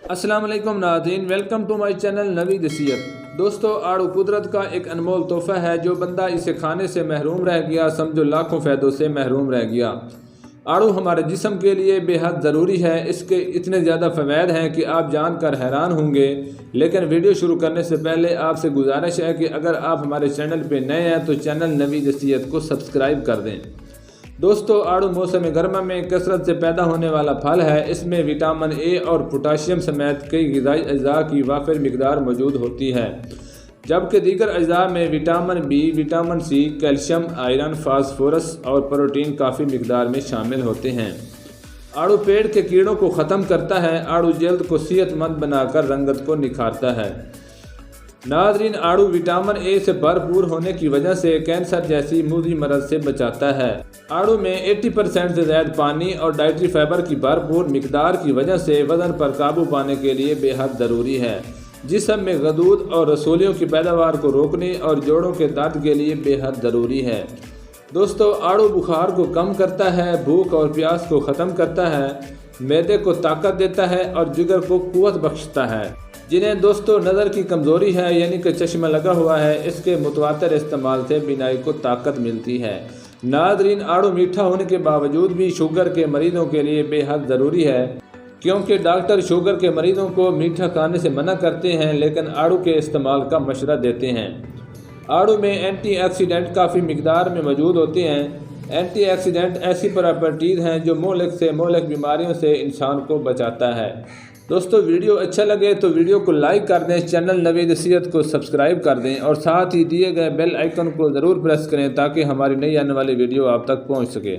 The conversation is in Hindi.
अस्सलाम वालेकुम नाज़रीन, वेलकम टू माय चैनल नवी नसीहत। दोस्तों, आड़ू कुदरत का एक अनमोल तोहफ़ा है। जो बंदा इसे खाने से महरूम रह गया, समझो लाखों फ़ायदों से महरूम रह गया। आड़ू हमारे जिस्म के लिए बेहद ज़रूरी है। इसके इतने ज़्यादा फ़वाइद हैं कि आप जानकर हैरान होंगे। लेकिन वीडियो शुरू करने से पहले आपसे गुजारिश है कि अगर आप हमारे चैनल पर नए हैं तो चैनल नवी नसीहत को सब्सक्राइब कर दें। दोस्तों, आड़ू मौसम गर्मा में कसरत से पैदा होने वाला फल है। इसमें विटामिन ए और पोटाशियम समेत कई ग़िज़ाई अज्जा की वाफिर मिकदार मौजूद होती है, जबकि दीगर अज्जा में vitamin B, vitamin C, calcium, iron, phosphorus और प्रोटीन काफ़ी मिकदार में शामिल होते हैं। आड़ू पेट के कीड़ों को ख़त्म करता है। आड़ू जल्द को सेहतमंद बनाकर रंगत को निखारता है। नाज़रीन, आड़ू विटामिन ए से भरपूर होने की वजह से कैंसर जैसी मूजी मरज से बचाता है। आड़ू में 80% से ज़्यादा पानी और डाइटरी फाइबर की भरपूर मिकदार की वजह से वज़न पर काबू पाने के लिए बेहद ज़रूरी है। जिस्म में गदूद और रसोलियों की पैदावार को रोकने और जोड़ों के दर्द के लिए बेहद ज़रूरी है। दोस्तों, आड़ू बुखार को कम करता है, भूख और प्यास को ख़त्म करता है, मैदे को ताकत देता है और जिगर को कुव्वत बख्शता है। जिन्हें दोस्तों नज़र की कमज़ोरी है यानी कि चश्मा लगा हुआ है, इसके मुतवातिर इस्तेमाल से बीनाई को ताकत मिलती है। नाज़रीन, आड़ू मीठा होने के बावजूद भी शुगर के मरीज़ों के लिए बेहद ज़रूरी है, क्योंकि डॉक्टर शुगर के मरीज़ों को मीठा खाने से मना करते हैं, लेकिन आड़ू के इस्तेमाल का मशवरा देते हैं। आड़ू में एंटीऑक्सीडेंट काफ़ी मिकदार में मौजूद होते हैं। एंटीऑक्सीडेंट ऐसी प्रॉपर्टीज़ हैं जो मोहलिक से मोहलिक बीमारियों से इंसान को बचाता है। दोस्तों, वीडियो अच्छा लगे तो वीडियो को लाइक कर दें, चैनल नवी नसीहत को सब्सक्राइब कर दें और साथ ही दिए गए बेल आइकन को ज़रूर प्रेस करें ताकि हमारी नई आने वाली वीडियो आप तक पहुंच सके।